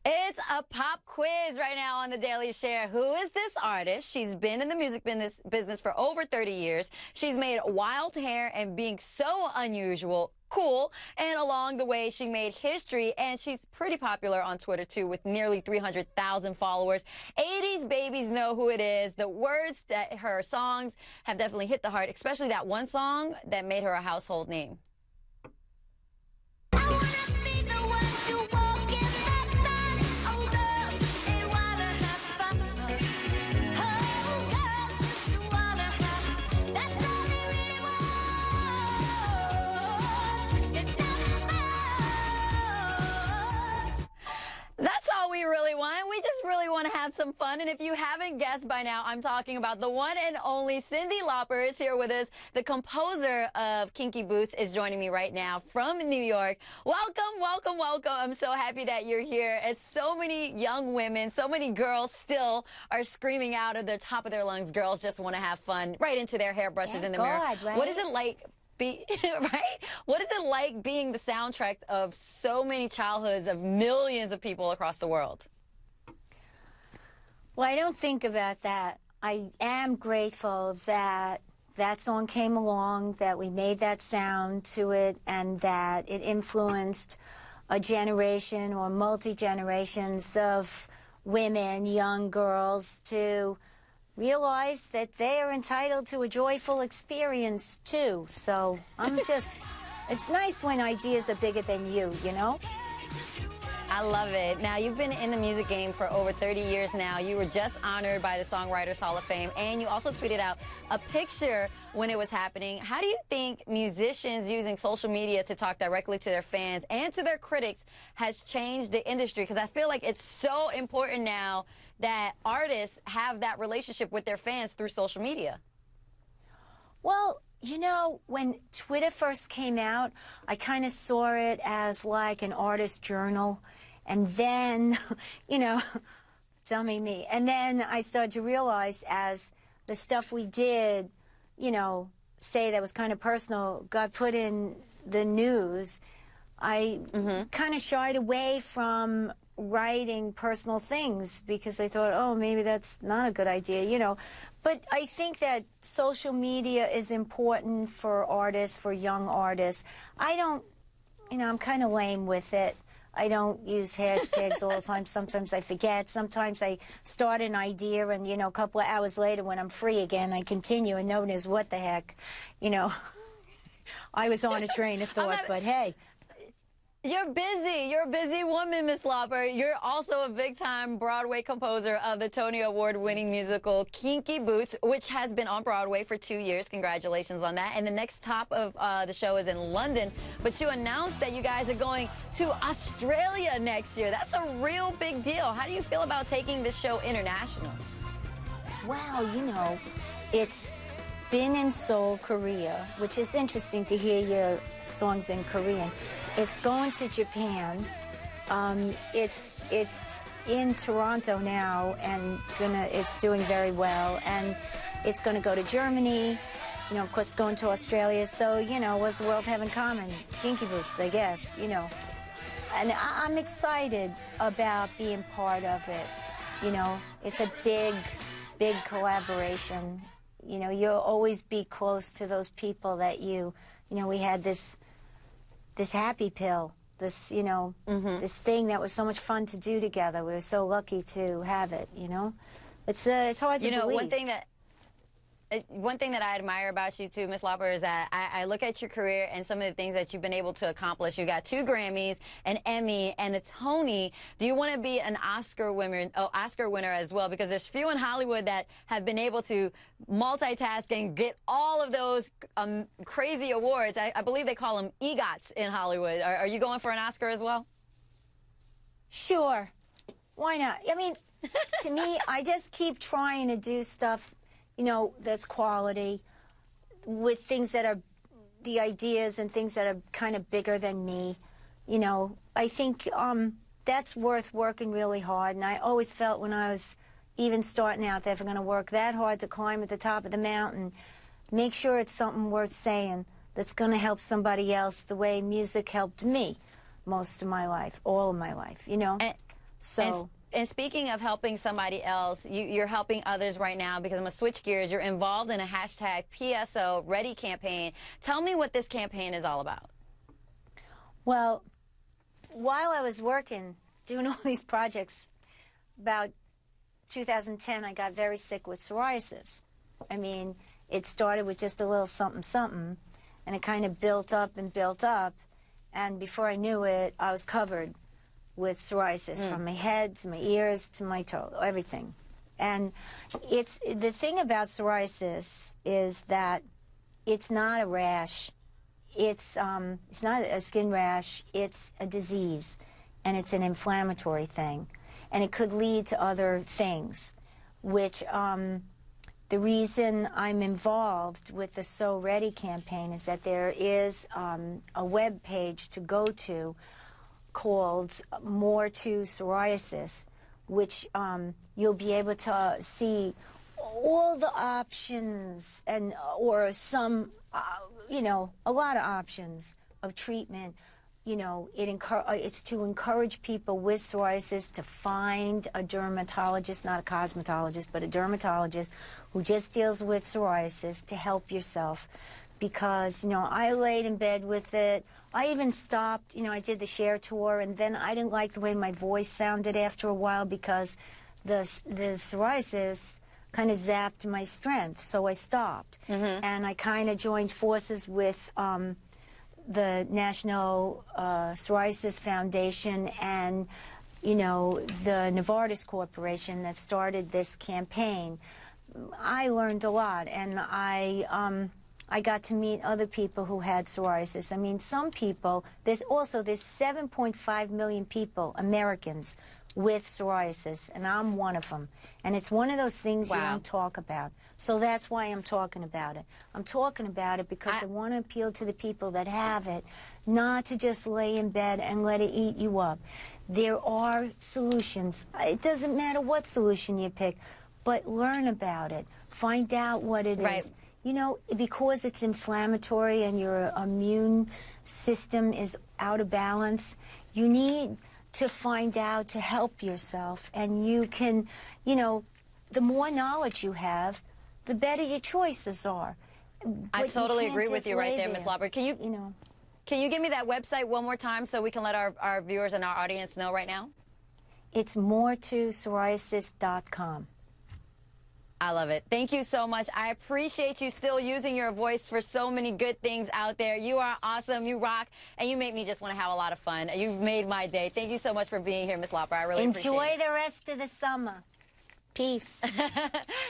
It's a pop quiz right now on The Daily Share. Who is this artist? She's been in the music business for over 30 years. She's made wild hair and being so unusual cool, and along the way she made history, and she's pretty popular on Twitter too with nearly 300,000 followers. 80s babies know who it is. The words that her songs have definitely hit the heart, especially that one song that made her a household name. That's all we really want. We just really want to have some fun. And if you haven't guessed by now, I'm talking about the one and only Cyndi Lauper is here with us. The composer of Kinky Boots is joining me right now from New York. Welcome, welcome, welcome. I'm so happy that you're here. It's so many young women, so many girls still are screaming out of the top of their lungs. Girls just want to have fun right into their hairbrushes in the mirror. Right? What is it like? Right? What is it like being the soundtrack of so many childhoods of millions of people across the world? Well, I don't think about that. I am grateful that that song came along, that we made that sound to it, and that it influenced a generation or multi-generations of women, young girls, to realize that they are entitled to a joyful experience too. So it's nice when ideas are bigger than you know? I love it. Now, you've been in the music game for over 30 years now. You were just honored by the Songwriters Hall of Fame, and you also tweeted out a picture when it was happening. How do you think musicians using social media to talk directly to their fans and to their critics has changed the industry? Because I feel like it's so important now that artists have that relationship with their fans through social media. Well, you know, when Twitter first came out, I kind of saw it as like an artist journal. And then, you know, dummy me. And then I started to realize as the stuff we did, you know, say that was kind of personal, got put in the news, I kind of shied away from writing personal things because I thought, oh, maybe that's not a good idea, you know. But I think that social media is important for artists, for young artists. I don't, you know, I'm kind of lame with it. I don't use hashtags all the time. Sometimes I forget. Sometimes I start an idea and, you know, a couple of hours later when I'm free again, I continue and no one knows what the heck, you know. I was on a train of thought, but hey. You're busy. You're a busy woman, Miss Lauper. You're also a big-time Broadway composer of the Tony Award-winning musical Kinky Boots, which has been on Broadway for 2 years. Congratulations on that. And the next stop of the show is in London. But you announced that you guys are going to Australia next year. That's a real big deal. How do you feel about taking this show international? Wow, you know, it's been in Seoul, Korea, which is interesting to hear your songs in Korean. It's going to Japan. It's in Toronto now, and it's doing very well. And it's going to go to Germany. You know, of course, going to Australia. So, you know, what's the world have in common? Kinky Boots, I guess. You know, and I'm excited about being part of it. You know, it's a big collaboration. You know, you'll always be close to those people that you know, we had this happy pill, this, you know, this thing that was so much fun to do together. We were so lucky to have it, you know. It's hard to believe. You know, one thing that I admire about you too, Miss Lauper, is that I look at your career and some of the things that you've been able to accomplish. You got 2 Grammys, an Emmy, and a Tony. Do you want to be an Oscar winner as well? Because there's few in Hollywood that have been able to multitask and get all of those crazy awards. I believe they call them EGOTs in Hollywood. Are you going for an Oscar as well? Sure. Why not? I mean, to me, I just keep trying to do stuff, you know, that's quality, with things that are the ideas and things that are kind of bigger than me. You know, I think that's worth working really hard. And I always felt when I was even starting out that if I'm going to work that hard to climb at the top of the mountain, make sure it's something worth saying that's going to help somebody else the way music helped me most of my life, all of my life, you know. So. And speaking of helping somebody else, you're helping others right now because I'm going to switch gears. You're involved in a hashtag PSO Ready campaign. Tell me what this campaign is all about. Well, while I was working, doing all these projects, about 2010, I got very sick with psoriasis. I mean, it started with just a little something, something, and it kind of built up and built up. And before I knew it, I was covered with psoriasis from my head to my ears to my toe, everything. And it's the thing about psoriasis is that it's not a rash. It's not a skin rash. It's a disease, and it's an inflammatory thing, and it could lead to other things. Which the reason I'm involved with the So Ready campaign is that there is a web page to go to called More to Psoriasis, which you'll be able to see all the options and or some, you know, a lot of options of treatment. You know, it's to encourage people with psoriasis to find a dermatologist, not a cosmetologist, but a dermatologist who just deals with psoriasis to help yourself. Because, you know, I laid in bed with it. I even stopped, you know, I did the Share tour, and then I didn't like the way my voice sounded after a while because the psoriasis kind of zapped my strength, so I stopped. And I kind of joined forces with the National Psoriasis Foundation and, you know, the Novartis Corporation that started this campaign. I learned a lot, and I got to meet other people who had psoriasis. I mean, some people, there's 7.5 million people, Americans, with psoriasis, and I'm one of them. And it's one of those things you don't talk about. So that's why I'm talking about it. I'm talking about it because I want to appeal to the people that have it, not to just lay in bed and let it eat you up. There are solutions. It doesn't matter what solution you pick, but learn about it. Find out what it is. You know, because it's inflammatory and your immune system is out of balance, you need to find out to help yourself. And you can, you know, the more knowledge you have, the better your choices are. I totally agree with you right there, Ms. Lauper. Can you give me that website one more time so we can let our viewers and our audience know right now? It's moretopsoriasis.com. I love it. Thank you so much. I appreciate you still using your voice for so many good things out there. You are awesome. You rock. And you make me just want to have a lot of fun. You've made my day. Thank you so much for being here, Ms. Lauper. I really appreciate it. Enjoy the rest of the summer. Peace.